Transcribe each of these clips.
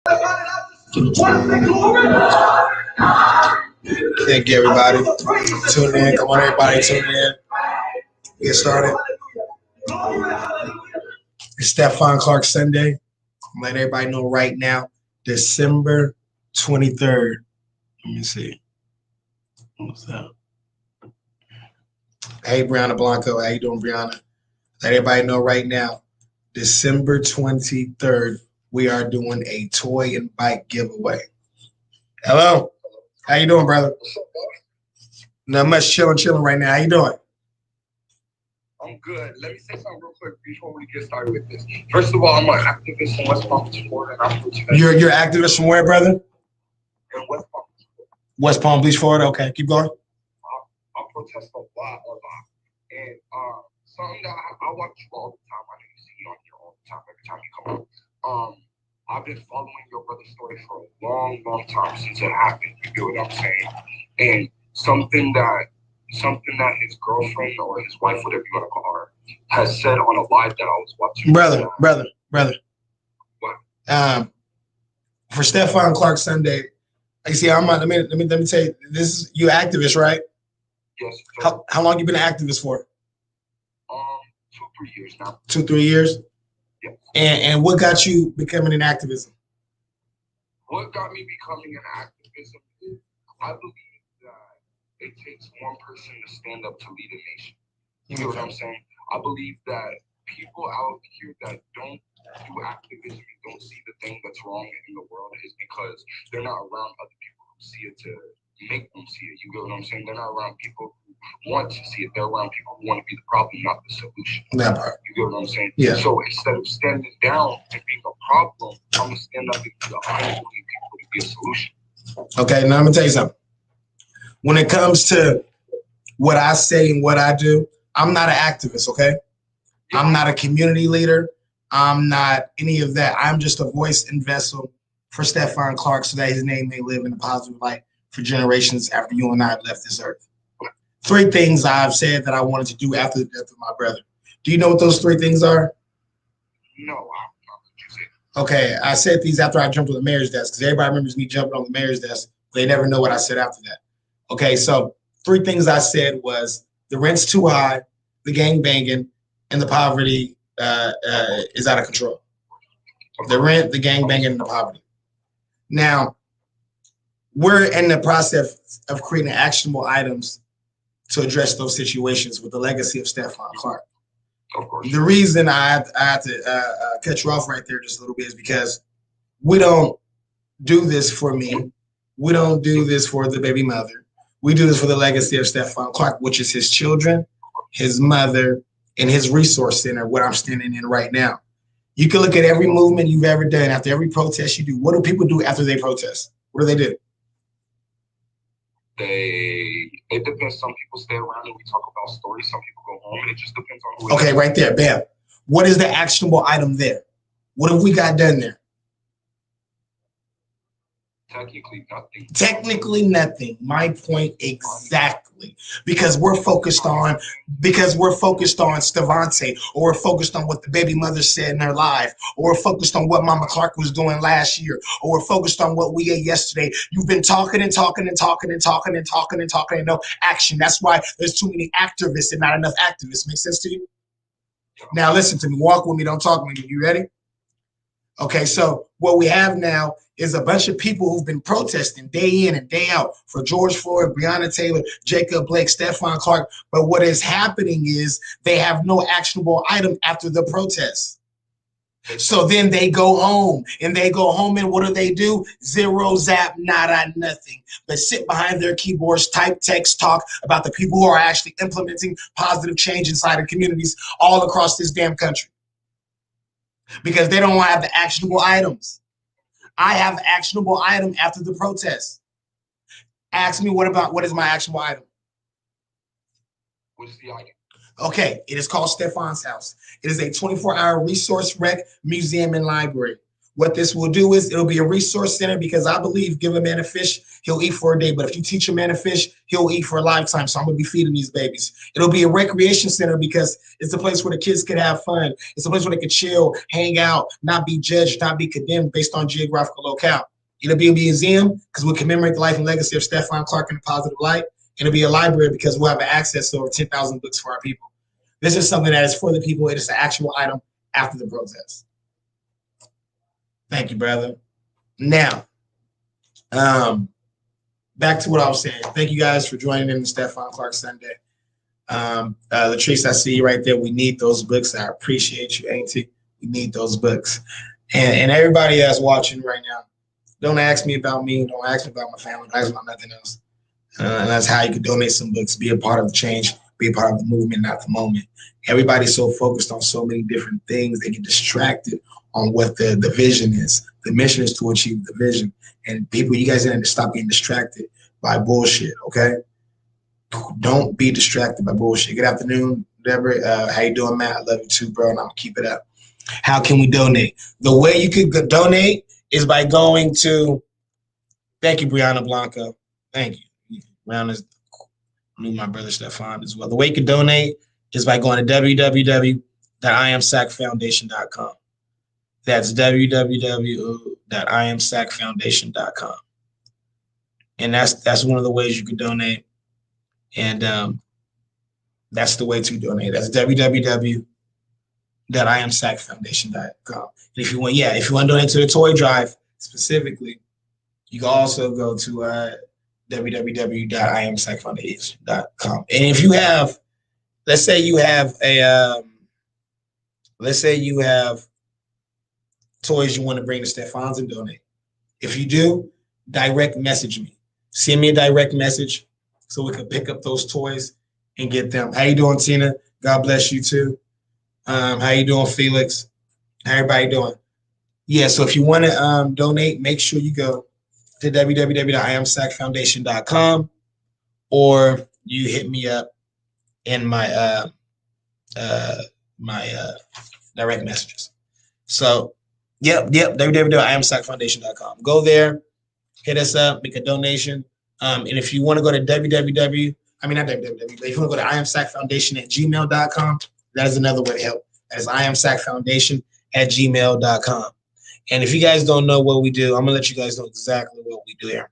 Thank you, everybody. Tune in. Come on, everybody, tune in. Get started. It's Stephon Clark Sunday. I'm letting everybody know right now, December 23rd. Let me see. What's that? Hey, Brianna Blanco. How you doing, Brianna? Let everybody know right now, December 23rd, we are doing a toy and bike giveaway. Hello. How you doing, brother? Not much, chilling right now. How you doing? I'm good. Let me say something real quick before we get started with this. First of all, I'm an activist in West Palm Beach, Florida, and I'm protesting. You're activist from where, brother? In West Palm Beach, Florida. West Palm Beach, Florida. Okay, keep going. I protest a lot. And something that I watch you all the time. I know you see it on here all the time, every time you come out. I've been following your brother's story for a long time since it happened. You get what I'm saying? And something that his girlfriend or his wife, whatever you want to call her, has said on a live that I was watching. Brother. What? For Stephon Clark Sunday, you see, let me tell you, this is you activist, right? Yes. How long you been an activist for? 2-3 years now. 2-3 years? Yes. And what got you becoming an activism? What got me becoming an activism is I believe that it takes one person to stand up to lead a nation. You know what I'm saying? I believe that people out here that don't do activism and don't see the thing that's wrong in the world is because they're not around other people who see it to make them see it. You get what I'm saying? They're not around people who want to see it. They're around people who want to be the problem, not the solution. That part. You get what I'm saying? Yeah. So instead of standing down and being a problem, I'm going to stand up and be the people to be a solution. Okay, now I'm going to tell you something. When it comes to what I say and what I do, I'm not an activist, okay? I'm not a community leader. I'm not any of that. I'm just a voice and vessel for Stephon Clark so that his name may live in a positive light for generations after you and I have left this earth. 3 things I've said that I wanted to do after the death of my brother. Do you know what those 3 things are? No, I don't know what you said. Okay, I said these after I jumped on the mayor's desk because everybody remembers me jumping on the mayor's desk. They never know what I said after that. Okay, so 3 things I said was the rent's too high, the gang banging, and the poverty is out of control. The rent, the gang banging, and the poverty. Now, we're in the process of creating actionable items to address those situations with the legacy of Stephon Clark. Of course. The reason I have to cut you off right there just a little bit is because we don't do this for me. We don't do this for the baby mother. We do this for the legacy of Stephon Clark, which is his children, his mother, and his resource center, what I'm standing in right now. You can look at every movement you've ever done. After every protest you do, what do people do after they protest? What do they do? It depends. Some people stay around and we talk about stories. Some people go home, and it just depends on who. Okay, right there, bam. What is the actionable item there? What have we got done there? Technically nothing. Technically nothing. My point exactly. Because we're focused on Stevante, or we're focused on what the baby mother said in her life, or we're focused on what Mama Clark was doing last year, or we're focused on what we ate yesterday. You've been talking and no action. That's why there's too many activists and not enough activists. Make sense to you? Now listen to me. Walk with me. Don't talk with me. You ready? Okay, so what we have now is a bunch of people who've been protesting day in and day out for George Floyd, Breonna Taylor, Jacob Blake, Stephon Clark. But what is happening is they have no actionable item after the protest. So then they go home, and what do? Zero, zap, nada, nothing. But sit behind their keyboards, type, text, talk about the people who are actually implementing positive change inside of communities all across this damn country. Because they don't have the actionable items. I have the actionable item after the protest. Ask me what is my actionable item? What's the item? Okay, it is called Stephon's House. It is a 24-hour resource rec museum and library What this will do is it'll be a resource center because I believe give a man a fish, he'll eat for a day. But if you teach a man a fish, he'll eat for a lifetime. So I'm going to be feeding these babies. It'll be a recreation center because it's a place where the kids can have fun. It's a place where they can chill, hang out, not be judged, not be condemned based on geographical locale. It'll be a museum because we'll commemorate the life and legacy of Stephon Clark in a positive light. It'll be a library because we'll have access to over 10,000 books for our people. This is something that is for the people. It is an actual item after the protest. Thank you, brother. Now, back to what I was saying. Thank you guys for joining in the Stephon Clark Sunday. Latrice, I see you right there. We need those books. I appreciate you, Auntie. We need those books. And everybody that's watching right now, don't ask me about me. Don't ask me about my family. Don't ask me about nothing else. And that's how you can donate some books, be a part of the change, be a part of the movement, not the moment. Everybody's so focused on so many different things, they get distracted on what the vision is. The mission is to achieve the vision. And people, you guys need to stop getting distracted by bullshit, okay? Don't be distracted by bullshit. Good afternoon, Deborah. How you doing, Matt? I love you too, bro, and I'm going to keep it up. How can we donate? The way you could donate is by going to, thank you, Brianna Blanco. Thank you. Brianna's knew my brother Stephon as well. The way you can donate is by going to www.iamsacfoundation.com. That's www.iamsacfoundation.com. And that's one of the ways you can donate. And that's the way to donate. That's www.iamsacfoundation.com. And if you want to donate to the toy drive specifically, you can also go to www.iamsacfoundation.com. And if you have, let's say you have toys you want to bring to Stephon's and donate. If you do, direct message me. Send me a direct message so we can pick up those toys and get them. How you doing, Tina? God bless you too. How you doing, Felix? How everybody doing? Yeah, so if you want to donate, make sure you go to www.iamsacfoundation.com or you hit me up in my direct messages. So www.iamsacfoundation.com. Go there, hit us up, make a donation. And if you want to go to if you want to go to iamsacfoundation@gmail.com, that is another way to help. That is iamsacfoundation@gmail.com. And if you guys don't know what we do, I'm gonna let you guys know exactly what we do here.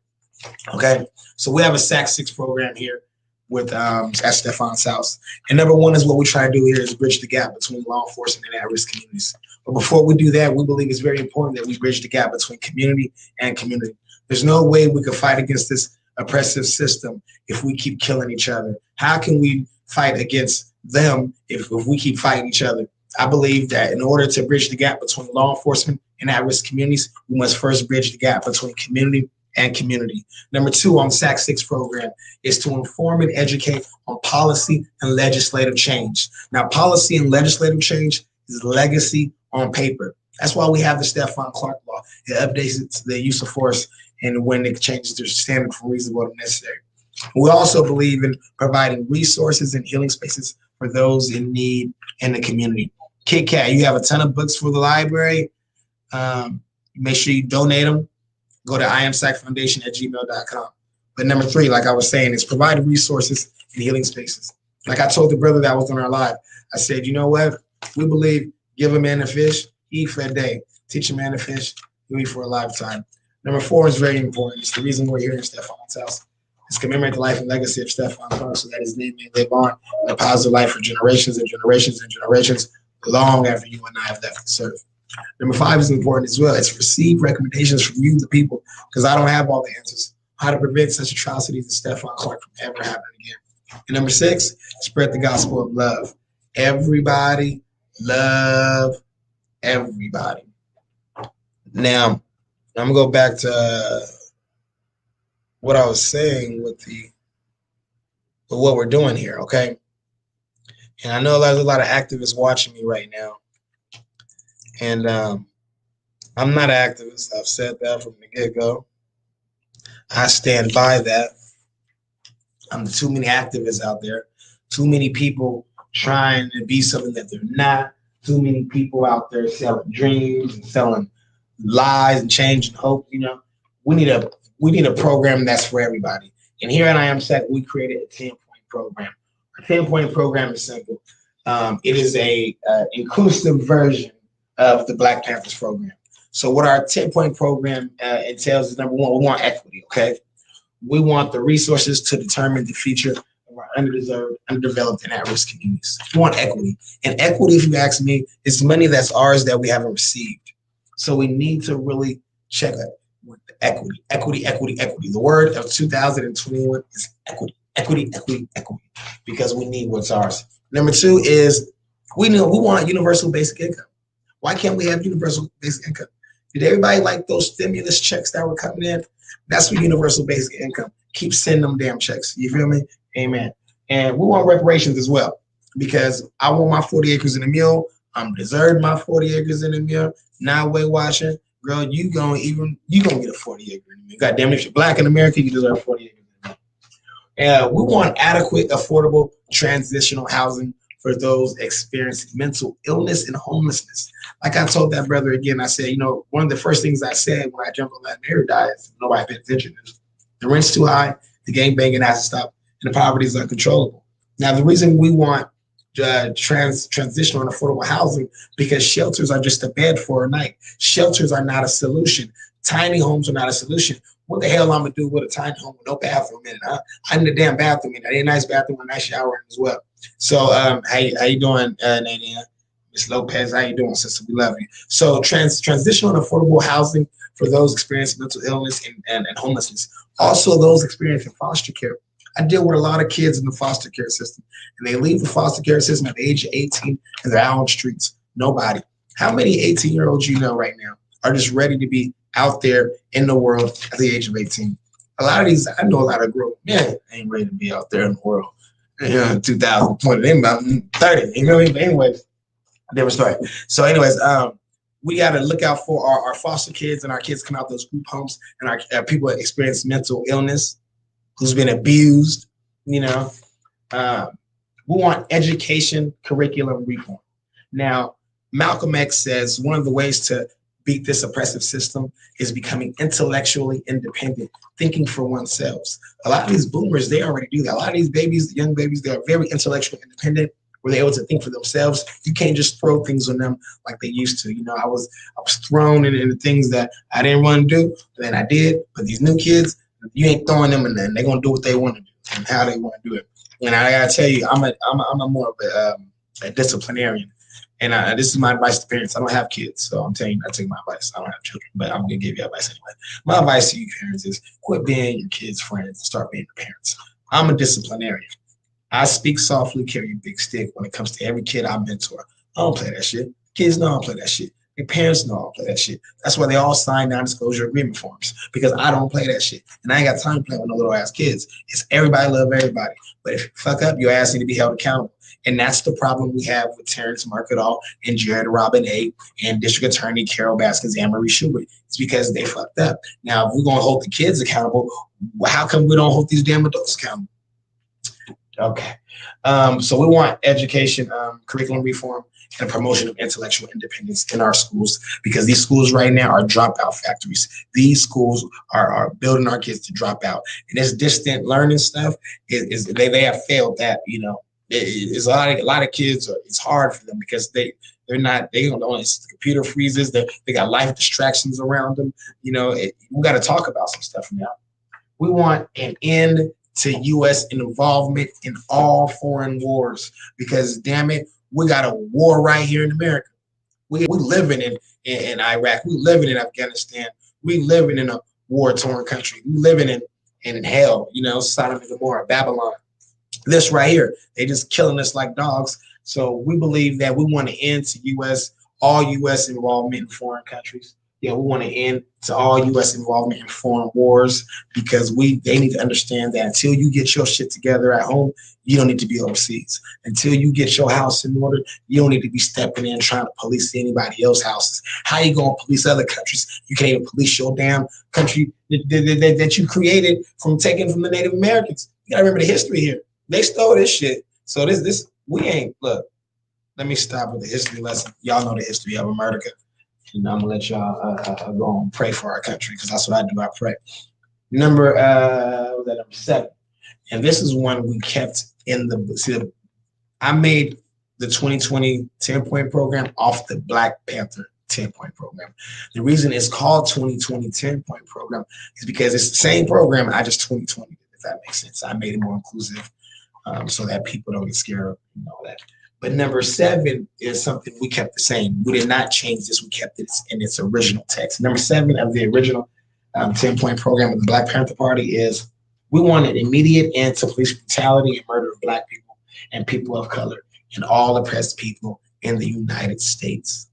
Okay, so we have a SAC 6 program here with at Stephon's house. And number one is what we try to do here is bridge the gap between law enforcement and at-risk communities. But before we do that, we believe it's very important that we bridge the gap between community and community. There's no way we can fight against this oppressive system if we keep killing each other. How can we fight against them if we keep fighting each other? I believe that in order to bridge the gap between law enforcement and at-risk communities, we must first bridge the gap between community and community. Number two on the SAC 6 program is to inform and educate on policy and legislative change. Now, policy and legislative change is legacy on paper. That's why we have the Stephon Clark law. It updates the use of force and when it changes the standard from reasonable to necessary. We also believe in providing resources and healing spaces for those in need in the community. Kit Kat, you have a ton of books for the library. Make sure you donate them. Go to iamsacfoundation@gmail.com. But number three, like I was saying, is provide resources and healing spaces. Like I told the brother that was on our live, I said, you know what? We believe give a man a fish, eat for a day. Teach a man to fish, he'll eat for a lifetime. Number four is very important. It's the reason we're here in Stephon's house. It's commemorate the life and legacy of Stephon Clark so that his name may live on in a positive life for generations and generations and generations long after you and I have left the earth. Number five is important as well. It's receive recommendations from you, the people, because I don't have all the answers. How to prevent such atrocities as Stephon Clark from ever happening again. And number six, spread the gospel of love. Everybody love everybody. Now, I'm gonna go back to what I was saying with what we're doing here, okay? And I know there's a lot of activists watching me right now. And I'm not an activist. I've said that from the get-go. I stand by that. Too many activists out there. Too many people trying to be something that they're not. Too many people out there selling dreams and selling lies and change and hope. We need a program that's for everybody. And here at I Am Sec, we created a 10-point program. A 10-point program is simple. It is a inclusive version of the Black Panthers program. So what our 10-point program entails is, number one, we want equity, okay? We want the resources to determine the future of our underdeserved, underdeveloped, and at-risk communities. We want equity. And equity, if you ask me, is money that's ours that we haven't received. So we need to really check it with equity, equity, equity, equity. The word of 2021 is equity, equity, equity, equity, because we need what's ours. Number two is we want universal basic income. Why can't we have universal basic income? Did everybody like those stimulus checks that were coming in? That's for universal basic income. Keep sending them damn checks. You feel me? Amen. And we want reparations as well, because I want my 40 acres in a mule. I'm deserved my 40 acres in a mule. Now Weight Watching, girl, you gonna get a 40 acre in a mule. God damn it, if you're Black in America, you deserve 40 acres in a mule. We want adequate, affordable, transitional housing for those experiencing mental illness and homelessness. Like I told that brother again, I said, one of the first things I said when I jumped on that marriage diet, nobody paid attention, is the rent's too high, the gang banging has to stop, and the poverty is uncontrollable. Now, the reason we want transitional and affordable housing, because shelters are just a bed for a night. Shelters are not a solution. Tiny homes are not a solution. What the hell I'm gonna do with a tiny home with no bathroom in it? I need a damn bathroom in it. I need a nice bathroom with a nice shower in it as well. So how you doing, Nadine? Miss Lopez, how you doing, sister? We love you. So transitional and affordable housing for those experiencing mental illness and homelessness. Also those experiencing foster care. I deal with a lot of kids in the foster care system, and they leave the foster care system at the age of 18 and they're out on the streets. Nobody. How many 18-year-olds you know right now are just ready to be out there in the world at the age of 18? A lot of these, I know a lot of grown men ain't ready to be out there in the world. 2020, they about 30, you know what I mean? But anyways, different story. So anyways, we got to look out for our foster kids and our kids come out those group homes, and our people that experience mental illness, who's been abused. We want education curriculum reform. Now, Malcolm X says one of the ways to beat this oppressive system is becoming intellectually independent, thinking for oneself. A lot of these boomers, they already do that. A lot of these babies, the young babies, they are very intellectually independent, where they're able to think for themselves. You can't just throw things on them like they used to. I was thrown into things that I didn't want to do, but then I did. But these new kids, you ain't throwing them in there. They're gonna do what they want to do and how they want to do it. And I gotta tell you, I'm a more of a disciplinarian. And this is my advice to parents. I don't have kids, so I'm telling you, I take my advice. I don't have children, but I'm gonna give you advice anyway. My advice to you parents is quit being your kids' friends and start being the parents. I'm a disciplinarian. I speak softly, carry a big stick when it comes to every kid I mentor. I don't play that shit. Kids know I don't play that shit. Their parents know I don't play that shit. That's why they all sign non-disclosure agreement forms, because I don't play that shit. And I ain't got time to play with no little ass kids. It's everybody love everybody. But if you fuck up, your ass need to be held accountable. And that's the problem we have with Terrence Marketall and Jared Robin A. and District Attorney Carol Baskins and Marie Schubert. It's because they fucked up. Now, if we're going to hold the kids accountable, how come we don't hold these damn adults accountable? Okay. So we want education, curriculum reform, and promotion of intellectual independence in our schools, because these schools right now are dropout factories. These schools are building our kids to drop out. And this distant learning stuff they have failed that, It's a lot of kids. It's hard for them because they don't know. It's the computer freezes. They got life distractions around them. We got to talk about some stuff now. We want an end to U.S. involvement in all foreign wars, because damn it, we got a war right here in America. We living in Iraq. We living in Afghanistan. We living in a war-torn country. We living in hell. Sodom and Gomorrah, Babylon. This right here, they just killing us like dogs. So we believe that we want to end to all U.S. involvement in foreign countries. We want to end to all U.S. involvement in foreign wars, because they need to understand that until you get your shit together at home, you don't need to be overseas. Until you get your house in order, you don't need to be stepping in trying to police anybody else's houses. How you going to police other countries? You can't even police your damn country that you created from taking from the Native Americans. You got to remember the history here. They stole this shit. So we ain't, look, let me stop with the history lesson. Y'all know the history of America. And I'm gonna let y'all go and pray for our country because that's what I do. I pray. Number what was that number 7? And this is one we kept in the see. I made the 2020 10-point program off the Black Panther 10-point program. The reason it's called 2020 10-point program is because it's the same program. I just 2020 if that makes sense. I made it more inclusive so that people don't get scared of and all that. But number 7 is something we kept the same. We did not change this. We kept it in its original text. Number 7 of the original 10-point program of the Black Panther Party is we want an immediate end to police brutality and murder of Black people and people of color and all oppressed people in the United States.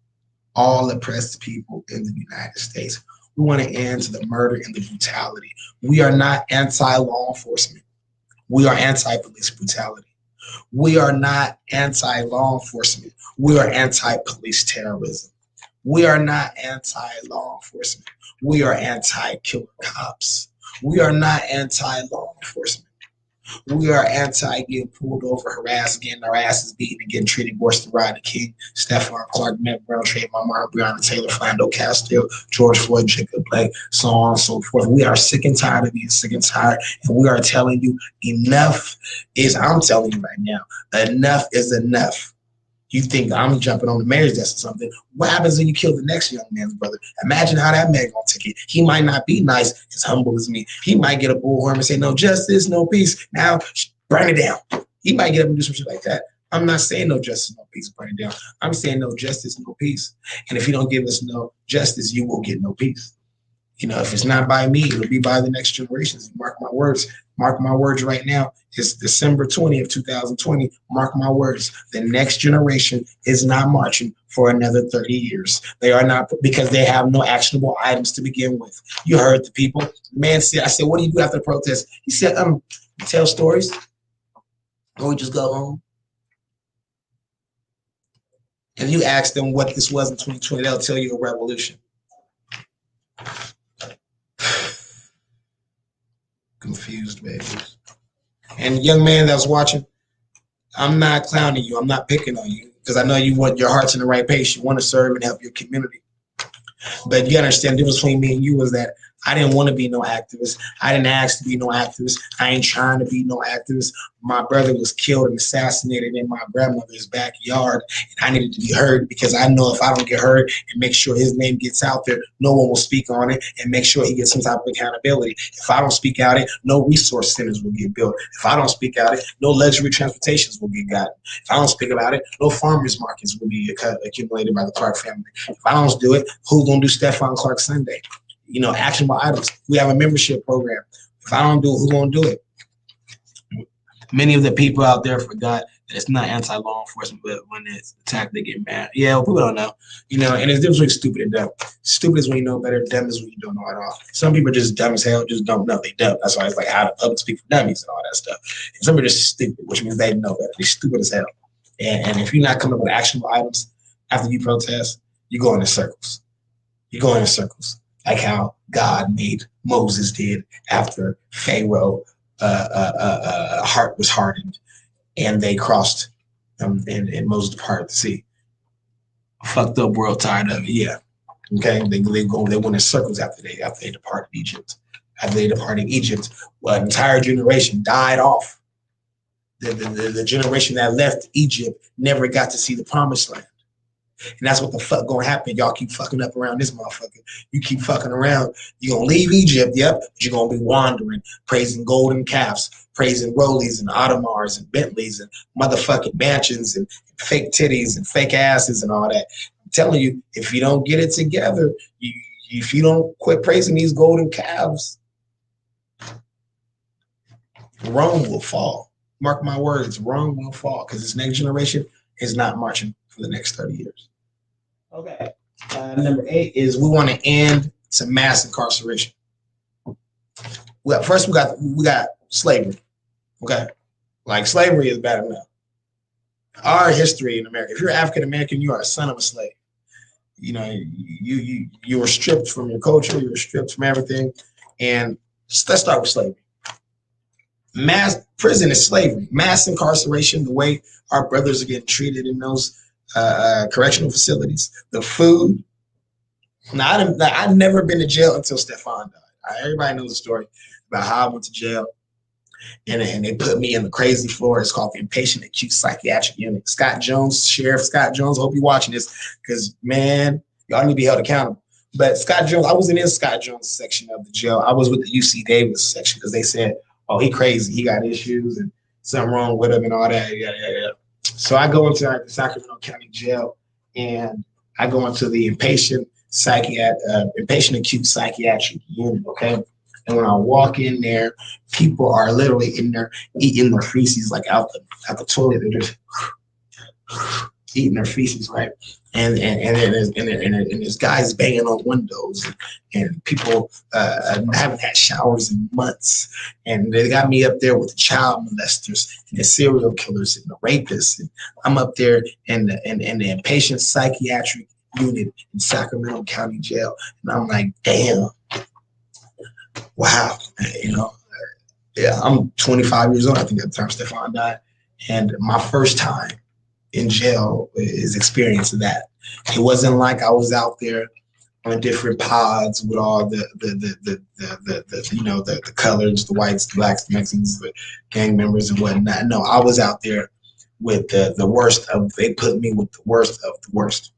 All oppressed people in the United States. We want to end to the murder and the brutality. We are not anti-law enforcement. We are anti-police brutality. We are not anti-law enforcement. We are anti-police terrorism. We are not anti-law enforcement. We are anti-killer cops. We are not anti-law enforcement. We are anti-getting pulled over, harassed, getting our asses beaten, and getting treated worse than Rodney King, Stephon, Clark, Matt Brown, Trayvon Martin, Breonna Taylor, Philando Castile, George Floyd, Jacob Blake, so on and so forth. We are sick and tired of being sick and tired, and we are telling you enough is, I'm telling you right now, enough is enough. You think I'm jumping on the mayor's desk or something. What happens when you kill the next young man's brother? Imagine how that man gonna take it. He might not be nice, as humble as me. He might get a bullhorn and say, no justice, no peace. Now, burn it down. He might get up and do some shit like that. I'm not saying no justice, no peace, burn it down. I'm saying no justice, no peace. And if you don't give us no justice, you will get no peace. You know, if it's not by me, it'll be by the next generations. Mark my words. Mark my words right now. It's December 20th, 2020. Mark my words. The next generation is not marching for another 30 years. They are not, because they have no actionable items to begin with. You heard the people. The man said, I said, what do you do after the protest? He said, tell stories. Or we just go home. If you ask them what this was in 2020, they'll tell you a revolution. Confused babies. And young man that was watching, I'm not clowning you. I'm not picking on you because I know you want your heart's in the right place. You want to serve and help your community. But you understand the difference between me and you is that I didn't want to be no activist. I didn't ask to be no activist. I ain't trying to be no activist. My brother was killed and assassinated in my grandmother's backyard, and I needed to be heard because I know if I don't get heard and make sure his name gets out there, no one will speak on it and make sure he gets some type of accountability. If I don't speak out it, no resource centers will get built. If I don't speak out it, no luxury transportations will get gotten. If I don't speak about it, no farmers markets will be accumulated by the Clark family. If I don't do it, who's going to do Stephon Clark Sunday? You know, actionable items. We have a membership program. If I don't do it, who's going to do it? Many of the people out there forgot that it's not anti-law enforcement, but when it's attacked, they get mad. Yeah, well, people don't know. You know, and it's different between stupid and dumb. Stupid is when you know better. Dumb is when you don't know at all. Some people are just dumb as hell, just don't know. They dumb. That's why it's like how to public speak for dummies and all that stuff. And some are just stupid, which means they know better. They're stupid as hell. And if you're not coming up with actionable items after you protest, you go in circles. You go in circles. Like how God made Moses did after Pharaoh heart was hardened and they crossed and Moses departed the sea. Fucked up world, tired of it. Yeah. Okay. They went in circles after they departed Egypt. After they departed Egypt, an entire generation died off. The generation that left Egypt never got to see the promised land. And that's what the fuck gonna happen. Y'all keep fucking up around this motherfucker. You keep fucking around. You're gonna leave Egypt, yep, but you're gonna be wandering, praising golden calves, praising Rollies and Audemars and Bentleys and motherfucking mansions and fake titties and fake asses and all that. I'm telling you, if you don't get it together, if you don't quit praising these golden calves, Rome will fall. Mark my words, Rome will fall because this next generation is not marching for the next 30 years. Okay. Number 8 is we want to end some mass incarceration. Well, first we got slavery. Okay. Like slavery is bad enough. Our history in America, if you're African American, you are a son of a slave. You know, you were stripped from your culture, you were stripped from everything. And let's start with slavery. Mass prison is slavery. Mass incarceration, the way our brothers are getting treated in those correctional facilities, the food, Now, I've never been to jail until Stephon died. Everybody knows the story about how I went to jail. And they put me in the crazy floor. It's called the Inpatient Acute Psychiatric Unit. Scott Jones, Sheriff Scott Jones, I hope you're watching this because, man, y'all need to be held accountable. But Scott Jones, I wasn't in Scott Jones' section of the jail. I was with the UC Davis section because they said, oh, he crazy. He got issues and something wrong with him and all that. Yeah. So I go into the Sacramento County Jail and I go into the Inpatient Acute Psychiatric Unit, okay? And when I walk in there, people are literally in there eating their feces like out the toilet. They're just eating their feces, right? And there's guys banging on windows and people haven't had showers in months. And they got me up there with the child molesters and the serial killers and the rapists. And I'm up there in the inpatient psychiatric unit in Sacramento County Jail. And I'm like, damn. Wow, yeah, I'm 25 years old. I think at the time Stephon died. And my first time in jail is experiencing that. It wasn't like I was out there on different pods with all the colors, the whites, the blacks, the Mexicans, the gang members and whatnot. No, I was out there with the worst of, they put me with the worst of the worst.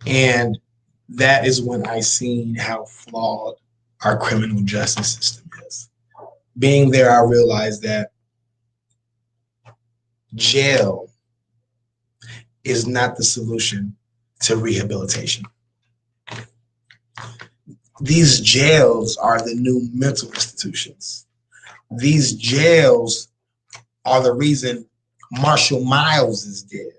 And that is when I seen how flawed our criminal justice system is. Being there, I realized that jail is not the solution to rehabilitation. These jails are the new mental institutions. These jails are the reason Marshall Miles is dead.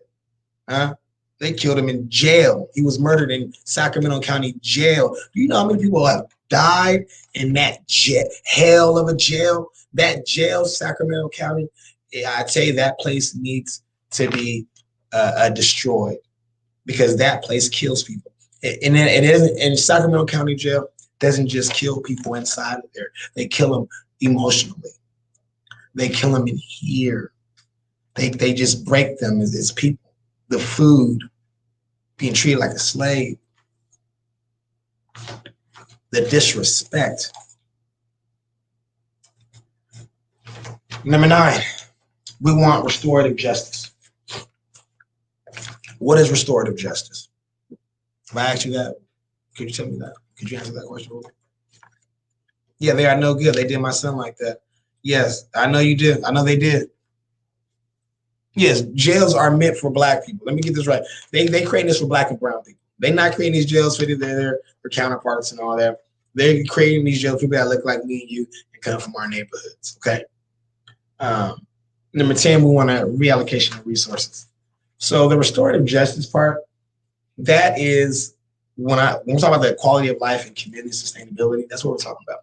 Huh? They killed him in jail. He was murdered in Sacramento County Jail. Do you know how many people have died in that hell of a jail? That jail, Sacramento County, I tell you, that place needs to be destroyed because that place kills people. And it isn't, and Sacramento County Jail doesn't just kill people inside of there. They kill them emotionally. They kill them in here. They just break them as people. The food, being treated like a slave, the disrespect. Number 9, we want restorative justice. What is restorative justice? If I asked you that, could you tell me that? Could you answer that question? Yeah, they are no good. They did my son like that. Yes, I know you did. I know they did. Yes, jails are meant for black people. Let me get this right. They creating this for black and brown people. They're not creating these jails for counterparts and all that. They're creating these jails for people that look like me and you and come from our neighborhoods. Okay. Number 10, we want a reallocation of resources. So the restorative justice part, that is when we're talking about the quality of life and community sustainability, that's what we're talking about.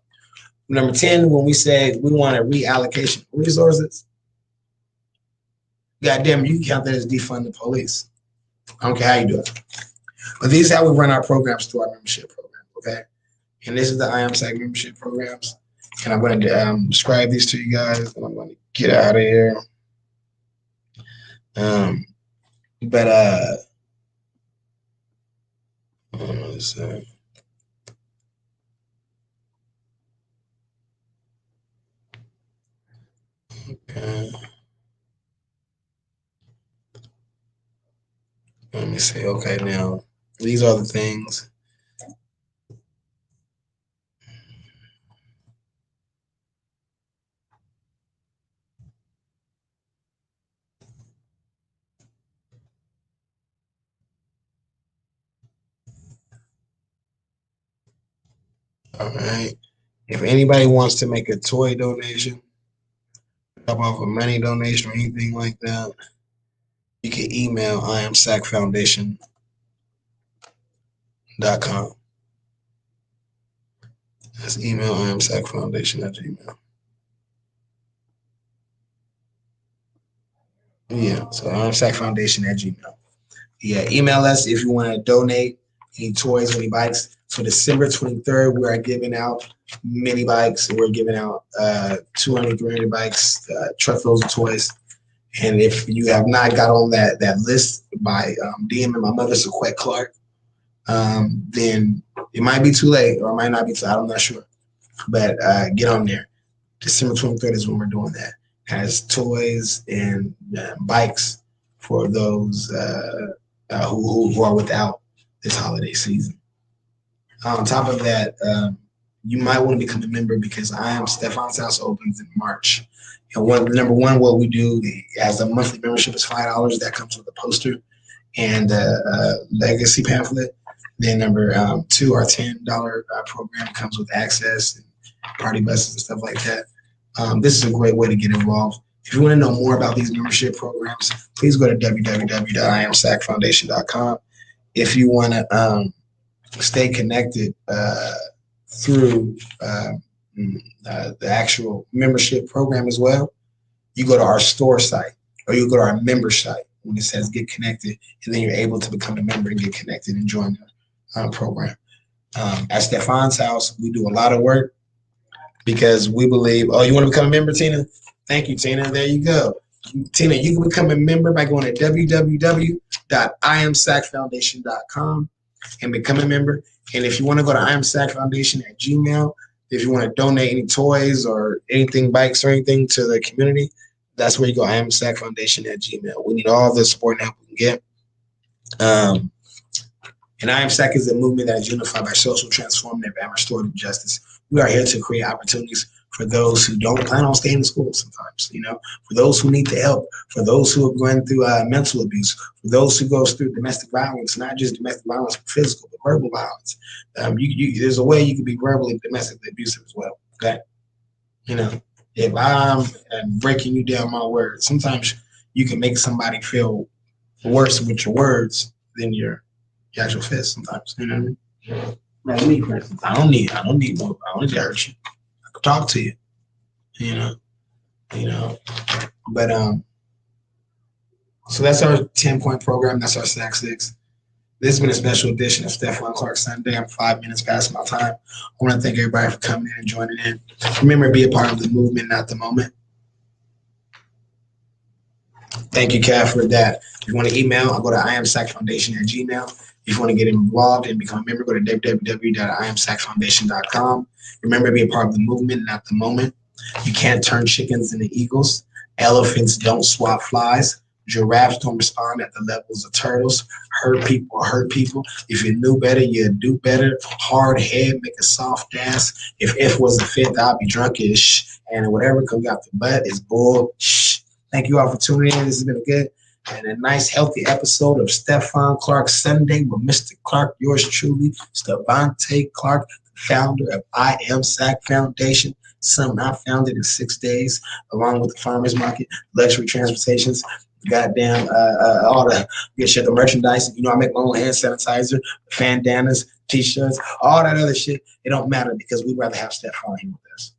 Number 10, when we say we want a reallocation of resources, goddamn, you can count that as defund the police. I don't care how you do it. But this is how we run our programs through our membership program, okay? And this is the IAMSAC membership programs. And I'm going to describe these to you guys, and I'm going to get out of here. Let's see. Okay. Let me see. Okay, now these are the things. All right. If anybody wants to make a toy donation, drop off a money donation or anything like that, you can email iamsacfoundation.com. That's email iamsacfoundation@gmail. Yeah, so iamsacfoundation@gmail. Yeah, email us if you want to donate any toys or any bikes. So December 23rd, we are giving out mini bikes. We're giving out 200, 300 bikes, truckloads of toys. And if you have not got on that list by DMing my mother, Sequette Clark, then it might be too late or it might not be too late. I'm not sure. But get on there. December 23rd is when we're doing that. Has toys and bikes for those who are without this holiday season. On top of that, you might want to become a member because Stephon's House opens in March. And number one, what we do as a monthly membership is $5. That comes with a poster and a legacy pamphlet. Then number two, our $10 program comes with access and party buses and stuff like that. This is a great way to get involved. If you want to know more about these membership programs, please go to www.imsacfoundation.com. If you want to stay connected through the actual membership program as well, you go to our store site or you go to our member site when it says get connected, and then you're able to become a member and get connected and join the program. At Stephon's House, we do a lot of work because we believe, oh, you want to become a member, Tina? Thank you, Tina. There you go. Tina, you can become a member by going to www.imsacfoundation.com and become a member. And if you want to go to imsacfoundation@gmail, if you want to donate any toys or anything, bikes or anything to the community, that's where you go, imsacfoundation@gmail. We need all the support and help we can get. And IMSAC is a movement that is unified by social, transformative, and restorative justice. We are here to create opportunities for those who don't plan on staying in school sometimes, for those who need the help, for those who are going through mental abuse, for those who go through domestic violence, not just domestic violence, but physical, but verbal violence. There's a way you can be verbally, domestically abusive as well, okay? If I'm breaking you down my words, sometimes you can make somebody feel worse with your words than your actual fist sometimes, you know what I mean? Like me, for instance, I don't need to hurt you. I can talk to you, But so that's our 10-point program. That's our SAC 6. This has been a special edition of Stephon Clark Sunday. I'm 5 minutes past my time. I want to thank everybody for coming in and joining in. Remember, be a part of the movement, not the moment. Thank you, Kat, for that. If you want to email, I'll go to imsacfoundation@gmail. If you want to get involved and become a member, go to www.imsacfoundation.com. Remember, be a part of the movement, not the moment. You can't turn chickens into eagles. Elephants don't swap flies. Giraffes don't respond at the levels of turtles. Hurt people are hurt people. If you knew better, you'd do better. Hard head, make a soft ass. If was the fifth, I'll be drunkish. And whatever comes out the butt is bull. Shh. Thank you all for tuning in. This has been a good and a nice, healthy episode of Stephon Clark Sunday with Mr. Clark, yours truly, Stephonte Clark, founder of I Am SAC Foundation, something I founded in 6 days, along with the farmers market, luxury transportations, goddamn, all the good shit, the merchandise. I make my own hand sanitizer, bandanas, t-shirts, all that other shit. It don't matter because we'd rather have Stephon here with us.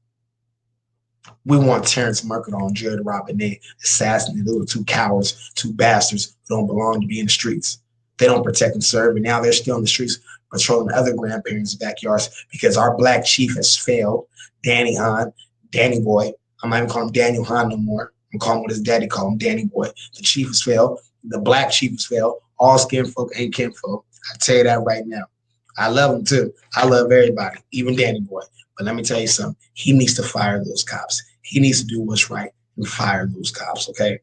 We want Terrence Mercadal and Jared Robinette assassinated, little two cowards, two bastards who don't belong to be in the streets. They don't protect and serve, and now they're still in the streets patrolling other grandparents' backyards because our black chief has failed. Danny Boy. I'm not even calling him Daniel Hahn no more. I'm calling what his daddy called him, Danny Boy. The chief has failed. The black chief has failed. All skin folk ain't kinfolk. I tell you that right now. I love him too. I love everybody, even Danny Boy. But let me tell you something. He needs to fire those cops. He needs to do what's right and fire those cops, okay?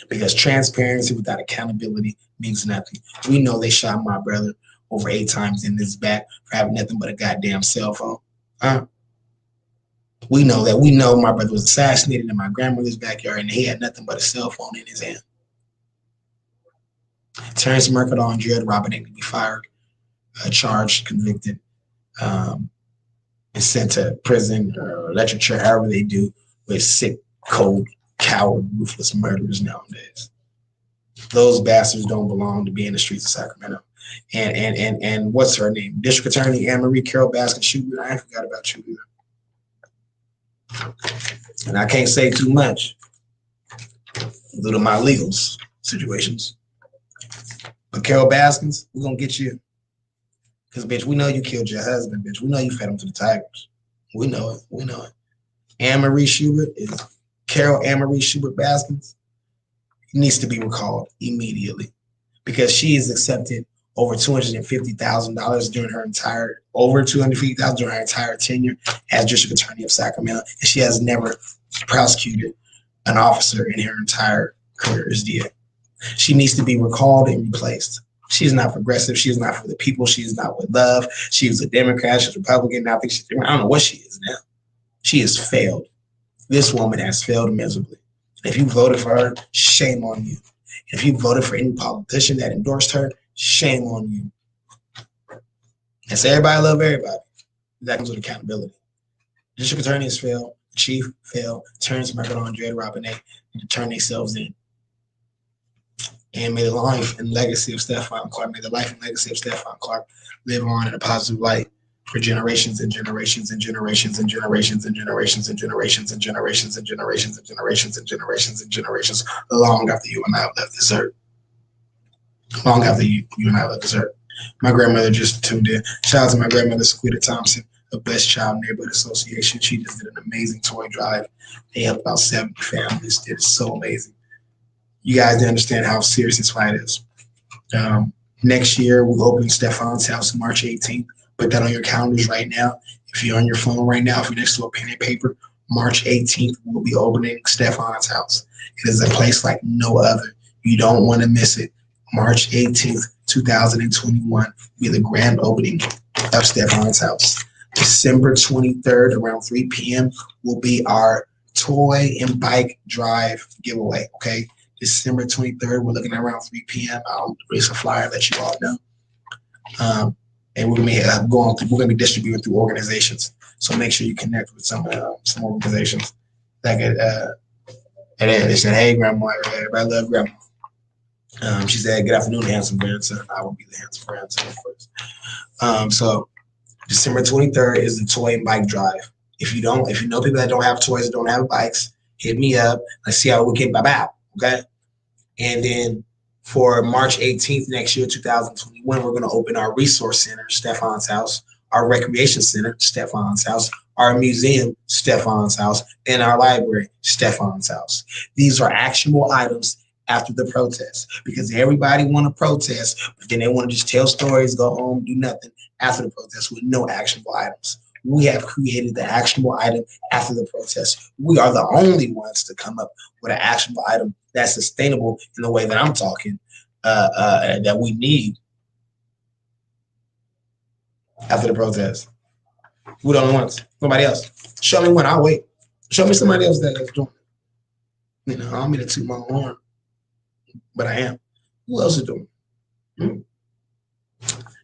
Because transparency without accountability means nothing. We know they shot my brother over 8 times in his back for having nothing but a goddamn cell phone. We know that. We know my brother was assassinated in my grandmother's backyard and he had nothing but a cell phone in his hand. Terrence Mercadal and Jared Robinette need to be fired, charged, convicted, and sent to prison or electric chair, however they do, with sick, cold, coward, ruthless murderers nowadays. Those bastards don't belong to be in the streets of Sacramento. And what's her name? District Attorney Anne-Marie Carol Baskin-Schubert. I ain't forgot about you either. And I can't say too much due to my legal situations. But Carol Baskins, we're going to get you. Because, bitch, we know you killed your husband, bitch. We know you fed him to the tigers. We know it. We know it. Anne-Marie Schubert is Carol Anne-Marie Schubert Baskins. Needs to be recalled immediately because she has accepted over $250,000 during her entire over $250,000 during her entire tenure as district attorney of Sacramento, and she has never prosecuted an officer in her entire career as DA. She needs to be recalled and replaced. She's not progressive. She is not for the people. She is not with love. She was a Democrat. She's a Republican. Now I think I don't know what she is now. She has failed. This woman has failed miserably. If you voted for her, shame on you. If you voted for any politician that endorsed her, shame on you. And say everybody love everybody. That comes with accountability. District attorneys fail. Chief fail. Terrence Mercadon, Jared Robinette need to turn themselves in. And may the life and legacy of Stephon Clark, may the life and legacy of Stephon Clark live on in a positive light for generations and generations and generations and generations and generations and generations and generations and generations and generations and generations and generations long after you and I have left this earth. Long after you and I left this earth. My grandmother just tuned in. Shout out to my grandmother, Sequita Thompson of Best Child Neighborhood Association. She just did an amazing toy drive. They helped about 70 families. It is so amazing. You guys didn't understand how serious this fight is. Next year, we're opening Stephon's house March 18th. Put that on your calendars right now. If you're on your phone right now, if you're next to a pen and paper, March 18th, we'll be opening Stephon's house. It is a place like no other. You don't want to miss it. March 18th, 2021, will be the grand opening of Stephon's house. December 23rd, around 3 p.m., will be our toy and bike drive giveaway, okay? December 23rd, we're looking at around 3 p.m. I'll release a flyer, let you all know. And we're gonna be distributing through organizations. So make sure you connect with some organizations that get and then they said, "Hey, grandma, everybody love grandma." She said, "Good afternoon, handsome grandson." I will be the handsome grandson first. So December 23rd is the toy and bike drive. If you know people that don't have toys, that don't have bikes, hit me up. Let's see how we can out. Okay. And then for March 18th next year, 2021, we're going to open our resource center, Stephon's house, our recreation center, Stephon's house, our museum, Stephon's house, and our library, Stephon's house. These are actionable items after the protest because everybody want to protest, but then they want to just tell stories, go home, do nothing after the protest with no actionable items. We have created the actionable item after the protest. We are the only ones to come up with an actionable item that's sustainable in the way that I'm talking, that we need after the protest. We're the only ones. Nobody else. Show me one. I'll wait. Show me somebody else that's doing it. I don't mean to toot my horn, but I am. Who else is doing it? And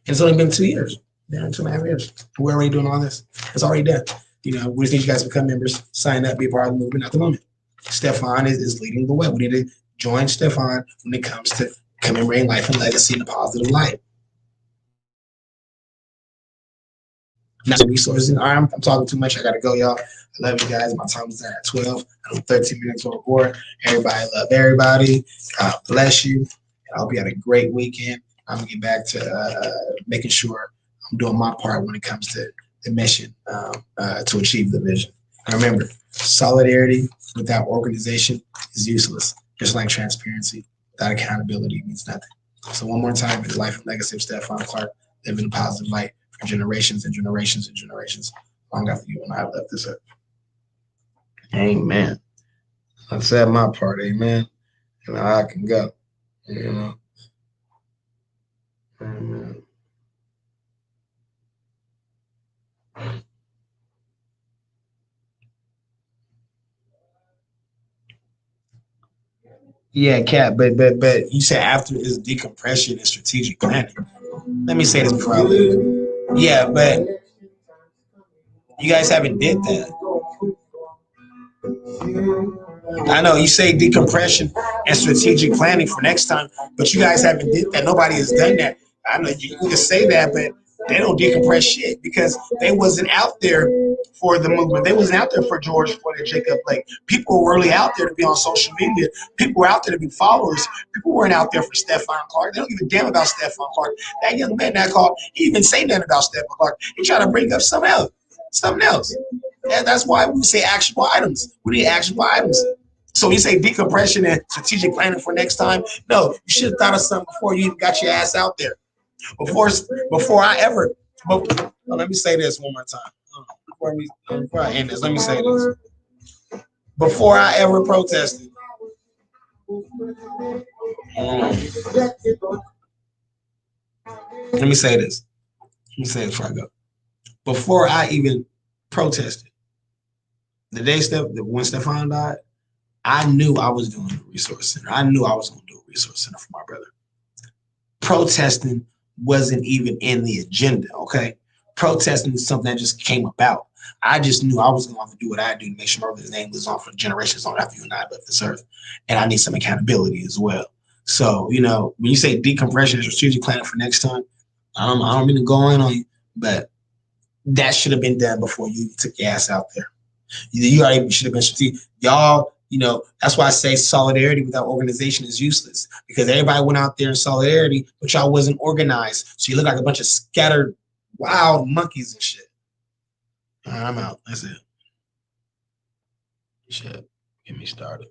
it's only been 2 years. Yeah, 2.5 years. We're already doing all this. It's already done. We just need you guys to become members, sign up, be a part of the movement at the moment. Stephon is leading the way. We need to join Stephon when it comes to commemorating life and legacy in a positive light. Now, resources. All right, I'm talking too much. I got to go, y'all. I love you guys. My time is at 12. I know 13 minutes on record. Everybody love everybody. God bless you. I hope you had a great weekend. I'm going to get back to making sure I'm doing my part when it comes to the mission to achieve the vision. And remember, solidarity without organization is useless. Just like transparency without accountability means nothing. So one more time, in the life and legacy of Stephon Clark, live in a positive light for generations and generations and generations long after you and I have left this earth. Amen. I said my part, amen. And I can go. Amen. Yeah, Kat, but you said after is decompression and strategic planning. Let me say this before I leave. Yeah, but you guys haven't did that. I know you say decompression and strategic planning for next time, but you guys haven't did that. Nobody has done that. I know you can say that, but they don't decompress shit because they wasn't out there for the movement. They wasn't out there for George Floyd and Jacob Blake. People were really out there to be on social media. People were out there to be followers. People weren't out there for Stephon Clark. They don't give a damn about Stephon Clark. That young man that called, he didn't even say nothing about Stephon Clark. He tried to bring up something else. And that's why we say actionable items. We need actionable items. So you say decompression and strategic planning for next time. No, you should have thought of something before you even got your ass out there. Before I ever, let me say this one more time. Before I end this, let me say this. Before I ever protested, let me say this. Let me say this before I go. Before I even protested, the day when Stephon died, I knew I was doing a resource center. I knew I was going to do a resource center for my brother. Protesting wasn't even in the agenda, okay? Protesting is something that just came about. I just knew I was going to have to do what I do to make sure my brother's name lives on for generations on after you and I left this earth. And I need some accountability as well. So, you know, when you say decompression and strategic planning for next time, I don't mean to go in on you, but that should have been done before you took your ass out there. You already should have been strategic. Y'all, you know, that's why I say solidarity without organization is useless, because everybody went out there in solidarity, but y'all wasn't organized. So you look like a bunch of scattered wild monkeys and shit. All right, I'm out. That's it. Shit. Get me started.